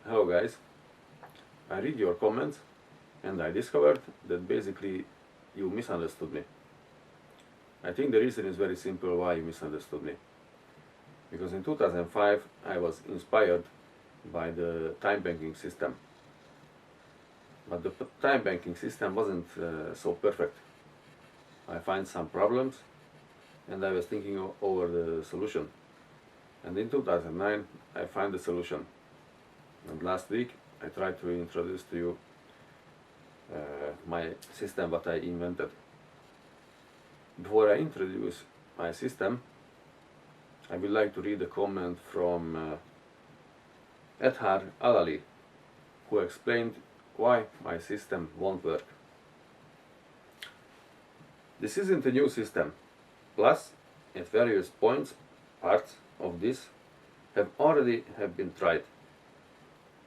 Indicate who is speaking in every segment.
Speaker 1: Hello guys, I read your comments and I discovered that basically you misunderstood me. I think the reason is very simple why you misunderstood me. Because in 2005 I was inspired by the time banking system. But the time banking system wasn't so perfect. I find some problems and I was thinking over the solution. And in 2009 I find the solution. And last week I tried to introduce to you my system what I invented. Before I introduce my system, I would like to read a comment from Edhar Alali, who explained why my system won't work. This isn't a new system. Plus, at various points, parts of this have already been tried.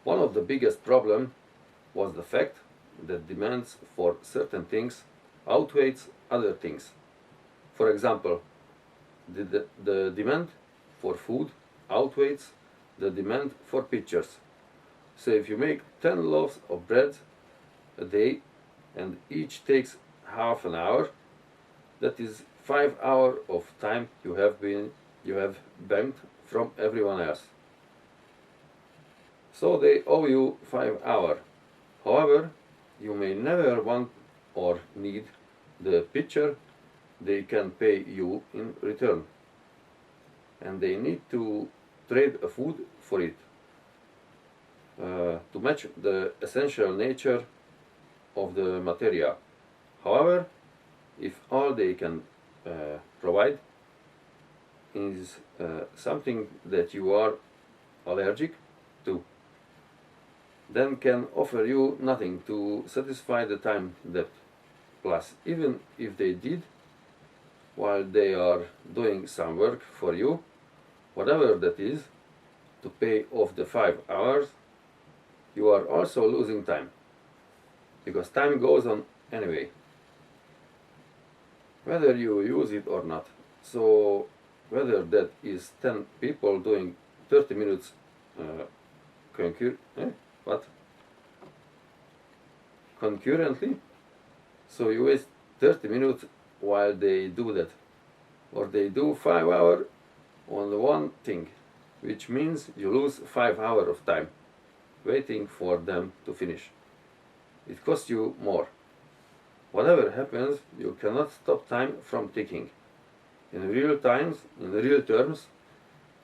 Speaker 1: One of the biggest problems was the fact that demands for certain things outweighs other things. For example, the demand for food outweighs the demand for pictures. So if you make 10 loaves of bread a day and each takes half an hour, that is 5 hours of time you have banked from everyone else. So they owe you 5 hours. However, you may never want or need the picture they can pay you in return. And they need to trade a food for it to match the essential nature of the material. However, if all they can provide is something that you are allergic to, then can offer you nothing to satisfy the time debt. Plus, even if they did, while they are doing some work for you, whatever that is, to pay off the 5 hours, you are also losing time, because time goes on anyway, whether you use it or not. So whether that is 10 people doing 30 minutes concurrently, so you waste 30 minutes while they do that, or they do 5 hours on the one thing, which means you lose 5 hours of time waiting for them to finish. It costs you more. Whatever happens, you cannot stop time from ticking. In real terms,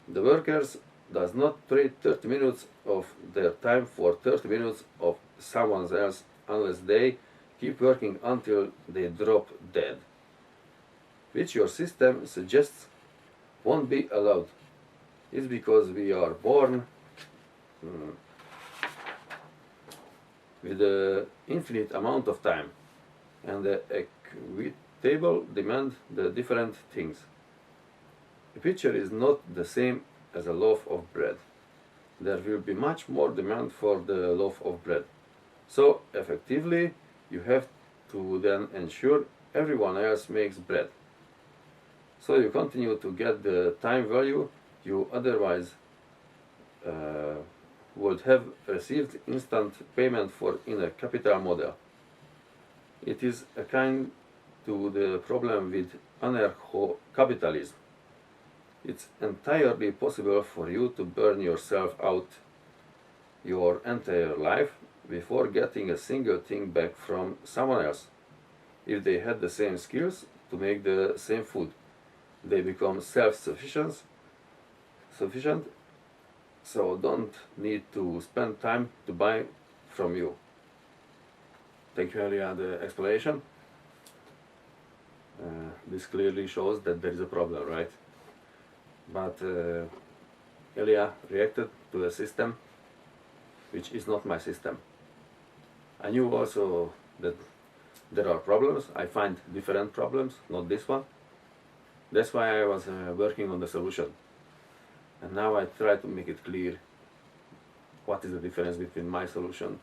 Speaker 1: the workers does not trade 30 minutes of their time for 30 minutes of someone else unless they keep working until they drop dead, which your system suggests won't be allowed. It's because we are born with an infinite amount of time, and the equitable demand the different things. A picture is not the same as a loaf of bread. There will be much more demand for the loaf of bread. So effectively, you have to then ensure everyone else makes bread. So you continue to get the time value you otherwise would have received instant payment for in a capital model. It is a kind to the problem with anarcho-capitalism. It's entirely possible for you to burn yourself out your entire life before getting a single thing back from someone else. If they had the same skills to make the same food, they become self-sufficient, so don't need to spend time to buy from you. Thank you, Elia, the explanation. This clearly shows that there is a problem, right? But Elia reacted to the system, which is not my system. I knew also that there are problems. I find different problems, not this one. That's why I was working on the solution. And now I try to make it clear what is the difference between my solution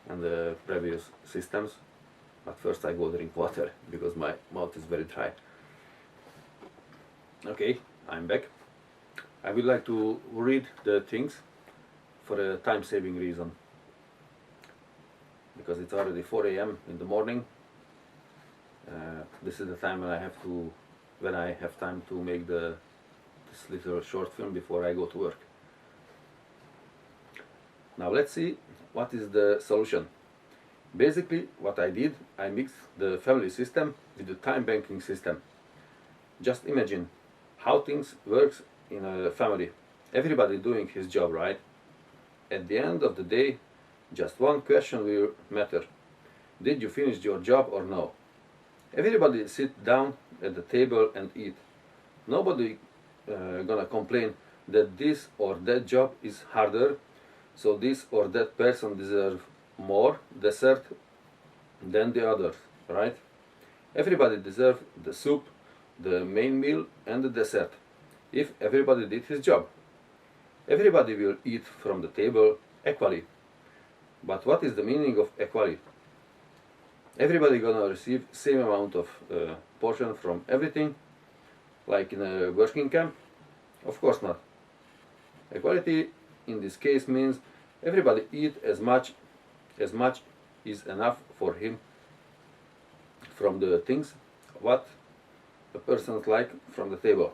Speaker 1: and the previous systems. But first I go drink water, because my mouth is very dry. Okay, I'm back. I would like to read the things for a time-saving reason, because it's already 4 a.m. in the morning. This is the time when I have time to make this little short film before I go to work. Now let's see what is the solution. Basically, what I did, I mixed the family system with the time banking system. Just imagine how things works in a family. Everybody doing his job, right? At the end of the day, just one question will matter. Did you finish your job or no? Everybody sit down at the table and eat. Nobody gonna complain that this or that job is harder, so this or that person deserves more dessert than the others, right? Everybody deserves the soup, the main meal and the dessert, if everybody did his job. Everybody will eat from the table equally. But what is the meaning of equality? Everybody gonna receive same amount of portion from everything, like in a working camp? Of course not. Equality in this case means everybody eat as much is enough for him from the things what the person like from the table.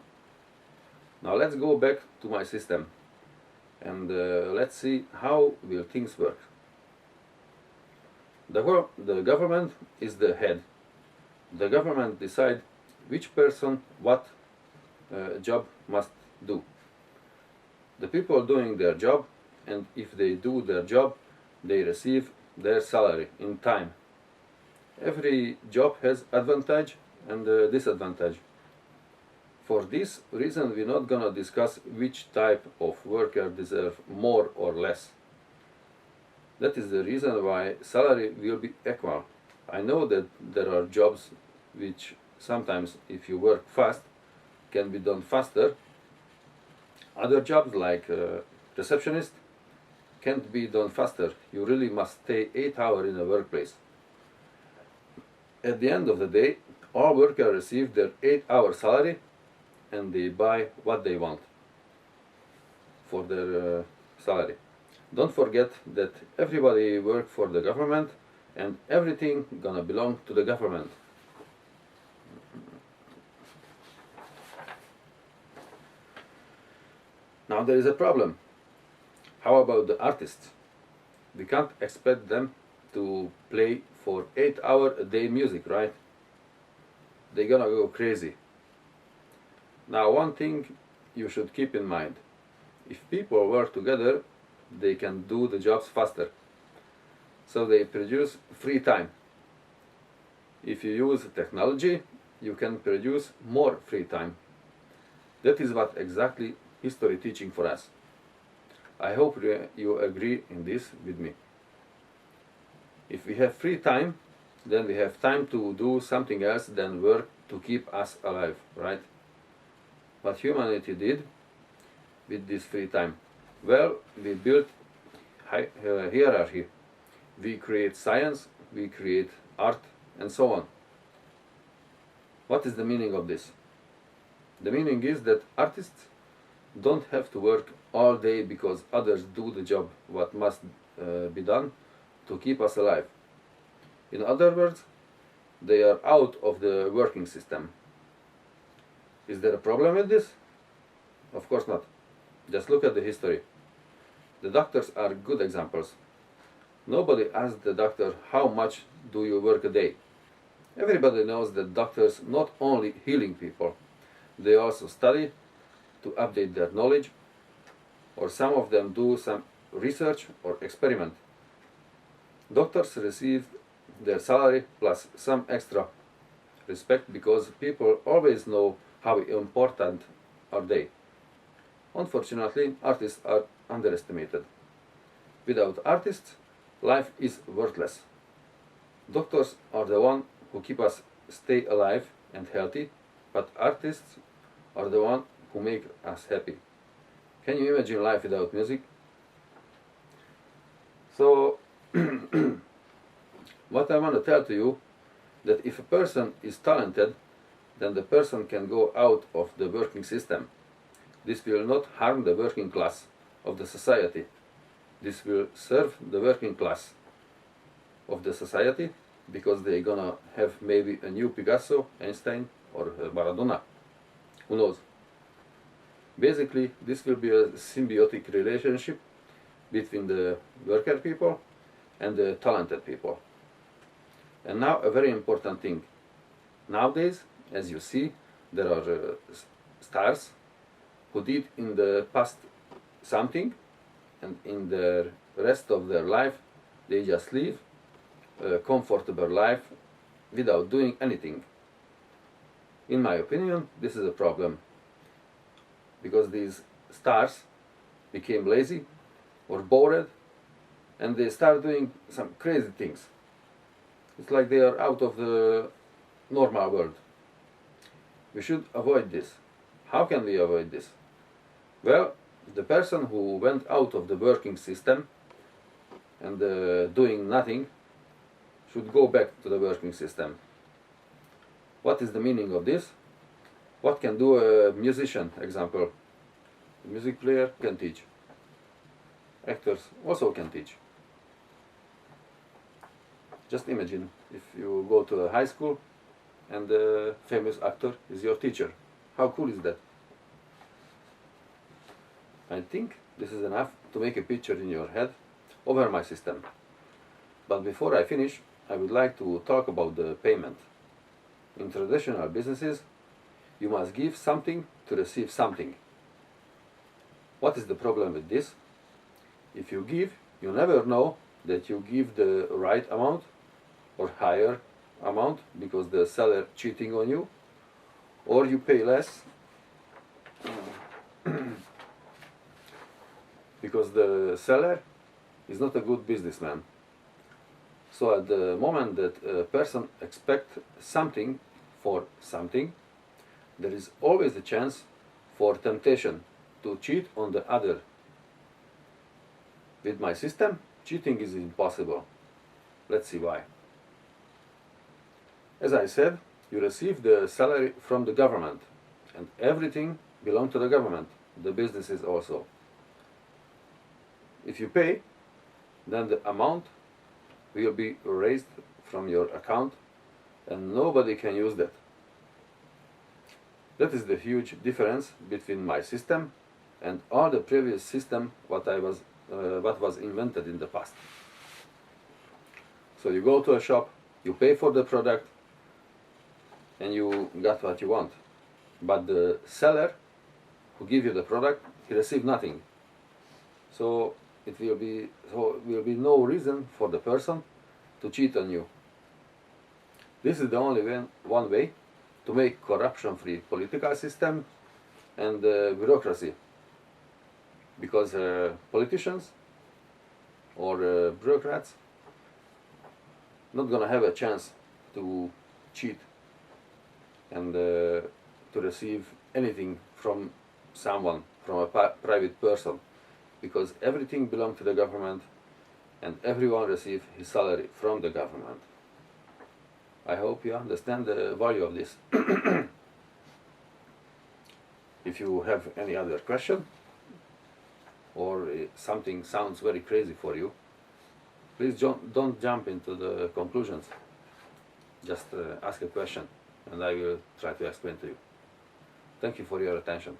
Speaker 1: Now let's go back to my system and let's see how will things work. The government is the head. The government decide which person what job must do. The people doing their job, and if they do their job, they receive their salary in time. Every job has advantage and disadvantage. For this reason, we're not gonna discuss which type of worker deserve more or less. That is the reason why salary will be equal. I know that there are jobs which sometimes, if you work fast, can be done faster. Other jobs like receptionist can't be done faster. You really must stay 8 hours in a workplace. At the end of the day, all workers receive their 8-hour salary and they buy what they want for their salary. Don't forget that everybody work for the government and everything gonna belong to the government. Now there is a problem. How about the artists? We can't expect them to play for 8 hours a day music, right? They're gonna go crazy. Now one thing you should keep in mind. If people work together, they can do the jobs faster. So they produce free time. If you use technology, you can produce more free time. That is what exactly history teaching for us. I hope you agree in this with me. If we have free time, then we have time to do something else than work to keep us alive, right? What humanity did with this free time? Well, we built hierarchy. We create science, we create art, and so on. What is the meaning of this? The meaning is that artists don't have to work all day because others do the job what must be done to keep us alive. In other words, they are out of the working system. Is there a problem with this? Of course not. Just look at the history. The doctors are good examples. Nobody asked the doctor how much do you work a day. Everybody knows that doctors not only healing people, they also study to update their knowledge, or some of them do some research or experiment. Doctors receive their salary plus some extra respect because people always know how important are they. Unfortunately, artists are underestimated. Without artists, life is worthless. Doctors are the one who keep us stay alive and healthy, but artists are the one who make us happy. Can you imagine life without music? So, what I want to tell to you, that if a person is talented, then the person can go out of the working system. This will not harm the working class of the society. this will serve the working class of the society, because they're gonna have maybe a new Picasso, Einstein, or Maradona. Who knows? Basically, this will be a symbiotic relationship between the worker people and the talented people. And now a very important thing. Nowadays, as you see, there are stars who did in the past something, and in the rest of their life they just live a comfortable life without doing anything. In my opinion, this is a problem, because these stars became lazy or bored, and they start doing some crazy things. It's like they are out of the normal world. We should avoid this. How can we avoid this? Well, the person who went out of the working system and doing nothing should go back to the working system. What is the meaning of this? What can do a musician, example? A music player can teach. Actors also can teach. Just imagine if you go to a high school and the famous actor is your teacher. How cool is that? I think this is enough to make a picture in your head over my system. But before I finish, I would like to talk about the payment. In traditional businesses, you must give something to receive something. What is the problem with this? If you give, you never know that you give the right amount or higher amount because the seller cheating on you, or you pay less because the seller is not a good businessman. So at the moment that a person expects something for something, there is always a chance for temptation to cheat on the other. With my system, cheating is impossible. Let's see why. As I said, you receive the salary from the government, and everything belongs to the government, the businesses also. If you pay, then the amount will be erased from your account and nobody can use that. That is the huge difference between my system and all the previous system what was invented in the past. So you go to a shop, you pay for the product, and you got what you want. But the seller who gives you the product, he receives nothing. So it will be no reason for the person to cheat on you. This is the only one way to make corruption-free political system and bureaucracy. Because politicians or bureaucrats not gonna have a chance to cheat and to receive anything from someone, from a private person, because everything belongs to the government and everyone receives his salary from the government. I hope you understand the value of this. If you have any other question or something sounds very crazy for you, please don't jump into the conclusions. Just ask a question and I will try to explain to you. Thank you for your attention.